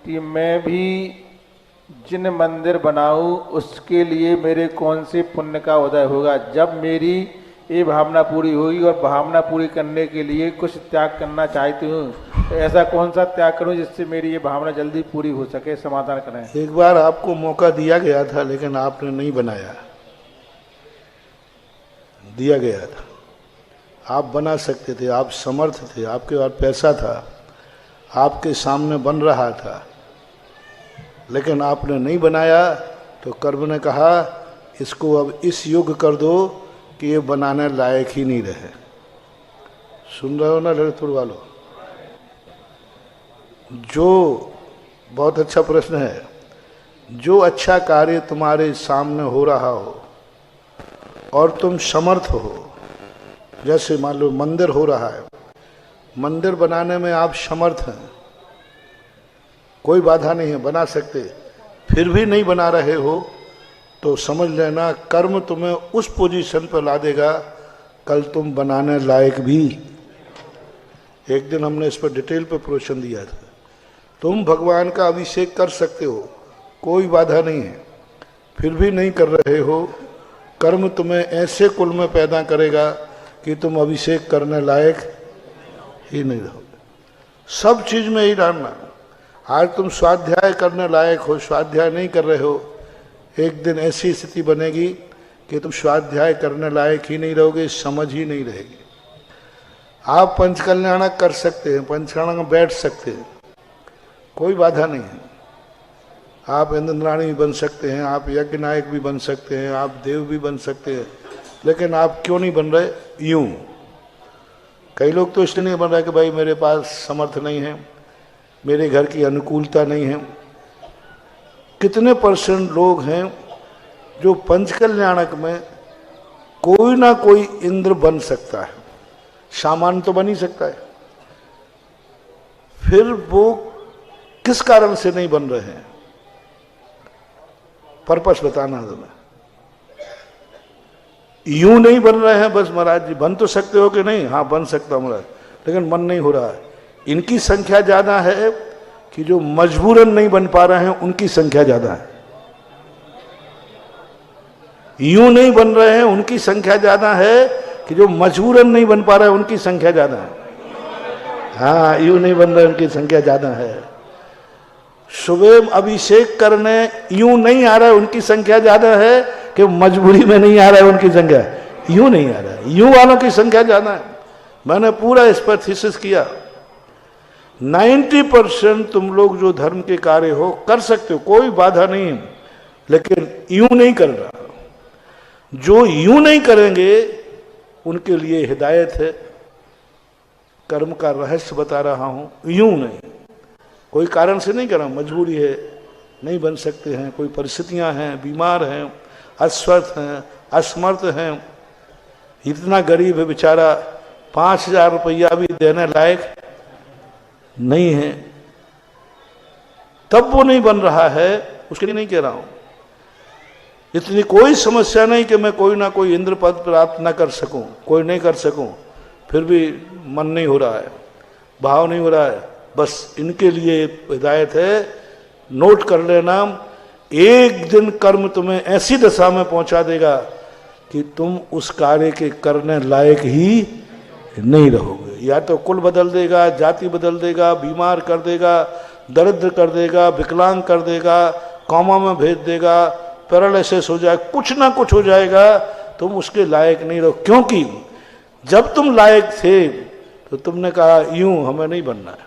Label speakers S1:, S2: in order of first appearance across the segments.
S1: कि मैं भी जिन मंदिर बनाऊं उसके लिए मेरे कौन से पुण्य का उदय होगा। जब मेरी ये भावना पूरी होगी और भावना पूरी करने के लिए कुछ त्याग करना चाहती हूँ, तो ऐसा कौन सा त्याग करूँ जिससे मेरी ये भावना जल्दी पूरी हो सके, समाधान करें।
S2: एक बार आपको मौका दिया गया था लेकिन आपने नहीं बनाया, दिया गया था, आप बना सकते थे, आप समर्थ थे, आपके पास पैसा था, आपके सामने बन रहा था, लेकिन आपने नहीं बनाया। तो कर्म ने कहा इसको अब इस युग कर दो कि ये बनाने लायक ही नहीं रहे। सुन रहे हो ना ललितपुर वालों? जो बहुत अच्छा प्रश्न है। जो अच्छा कार्य तुम्हारे सामने हो रहा हो और तुम समर्थ हो, जैसे मान लो मंदिर हो रहा है, मंदिर बनाने में आप समर्थ हैं, कोई बाधा नहीं है, बना सकते, फिर भी नहीं बना रहे हो तो समझ लेना कर्म तुम्हें उस पोजीशन पर ला देगा, कल तुम बनाने लायक भी। एक दिन हमने इस पर डिटेल पे प्रवचन दिया था। तुम भगवान का अभिषेक कर सकते हो, कोई बाधा नहीं है, फिर भी नहीं कर रहे हो, कर्म तुम्हें ऐसे कुल में पैदा करेगा कि तुम अभिषेक करने लायक ही नहीं रहोगे। सब चीज में ही डालना। आज तुम स्वाध्याय करने लायक हो, स्वाध्याय नहीं कर रहे हो, एक दिन ऐसी स्थिति बनेगी कि तुम स्वाध्याय करने लायक ही नहीं रहोगे, समझ ही नहीं रहेगी। आप पंचकल्याणक कर सकते हैं, पंचकल्याणक में बैठ सकते हैं, कोई बाधा नहीं है। आप इंद्राणी भी बन सकते हैं, आप यज्ञ नायक भी बन सकते हैं, आप देव भी बन सकते हैं, लेकिन आप क्यों नहीं बन रहे? यूं कई लोग तो इसलिए नहीं बन रहे कि भाई मेरे पास समर्थ नहीं है, मेरे घर की अनुकूलता नहीं है। कितने % लोग हैं जो पंचकल्याणक में कोई ना कोई इंद्र बन सकता है, सामान्य तो बन ही सकता है, फिर वो किस कारण से नहीं बन रहे हैं? पर्पस बताना तुम्हें। यूं नहीं बन रहे हैं बस महाराज जी, बन तो सकते हो कि नहीं? हाँ बन सकता हूं महाराज, लेकिन मन नहीं हो रहा है। इनकी संख्या ज्यादा है कि जो मजबूरन नहीं बन पा रहे हैं उनकी संख्या ज्यादा है। यूं नहीं बन रहे हैं उनकी संख्या ज्यादा है कि जो मजबूरन नहीं बन पा रहे हैं उनकी संख्या ज्यादा है। हाँ, यूं नहीं बन रहे उनकी संख्या ज्यादा है। सुबह अभिषेक करने यूं नहीं आ रहा है उनकी संख्या ज्यादा है कि मजबूरी में नहीं आ रहा है उनकी संख्या, यूं नहीं आ रहा है, यूं वालों की संख्या ज्यादा है। मैंने पूरा इस पर थीसिस किया। 90% तुम लोग जो धर्म के कार्य हो कर सकते हो, कोई बाधा नहीं है, लेकिन यूं नहीं कर रहा। जो यूं नहीं करेंगे उनके लिए हिदायत है, कर्म का रहस्य बता रहा हूं। यूं नहीं, कोई कारण से नहीं कर रहा, मजबूरी है, नहीं बन सकते हैं, कोई परिस्थितियां हैं, बीमार हैं, अस्वस्थ हैं, असमर्थ हैं, इतना गरीब है बेचारा, 5,000 रुपया भी देने लायक नहीं है, तब वो नहीं बन रहा है, उसके लिए नहीं कह रहा हूं। इतनी कोई समस्या नहीं कि मैं कोई ना कोई इंद्र पद प्राप्त ना कर सकूं, कोई नहीं कर सकूं, फिर भी मन नहीं हो रहा है, भाव नहीं हो रहा है। बस इनके लिए हिदायत है, नोट कर लेना, एक दिन कर्म तुम्हें ऐसी दशा में पहुंचा देगा कि तुम उस कार्य के करने लायक ही नहीं रहोगे। या तो कुल बदल देगा, जाति बदल देगा, बीमार कर देगा, दरिद्र कर देगा, विकलांग कर देगा, कौमा में भेज देगा, पैरालिसिस हो जाए, कुछ ना कुछ हो जाएगा, तुम उसके लायक नहीं रहो। क्योंकि जब तुम लायक थे तो तुमने कहा यूं हमें नहीं बनना है।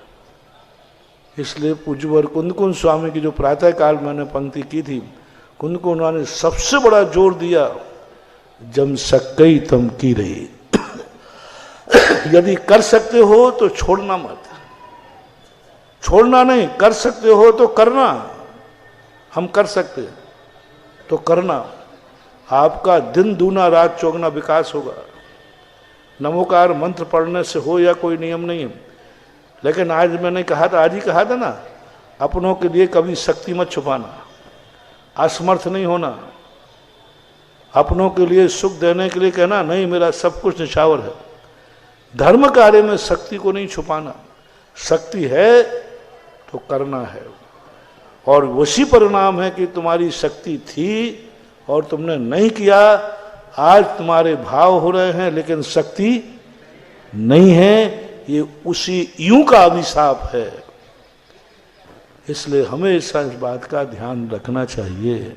S2: इसलिए पूज्यवर कुंदकुंज स्वामी की जो प्रातः काल मैंने पंक्ति की थी, कुंदकुंज उन्होंने सबसे बड़ा जोर दिया, जम सकई तम की रही। यदि कर सकते हो तो छोड़ना मत, छोड़ना नहीं, कर सकते हो तो करना। हम कर सकते तो करना, आपका दिन दूना रात चौगुना विकास होगा। नमोकार मंत्र पढ़ने से हो या कोई नियम नहीं है, लेकिन आज मैंने कहा था, आज ही कहा था ना, अपनों के लिए कभी शक्ति मत छुपाना, असमर्थ नहीं होना, अपनों के लिए सुख देने के लिए कहना नहीं मेरा सब कुछ निछावर है। धर्म कार्य में शक्ति को नहीं छुपाना, शक्ति है तो करना है। और उसी परिणाम है कि तुम्हारी शक्ति थी और तुमने नहीं किया। आज तुम्हारे भाव हो रहे हैं लेकिन शक्ति नहीं है, ये उसी यूं का अभिशाप है। इसलिए हमेशा इस बात का ध्यान रखना चाहिए।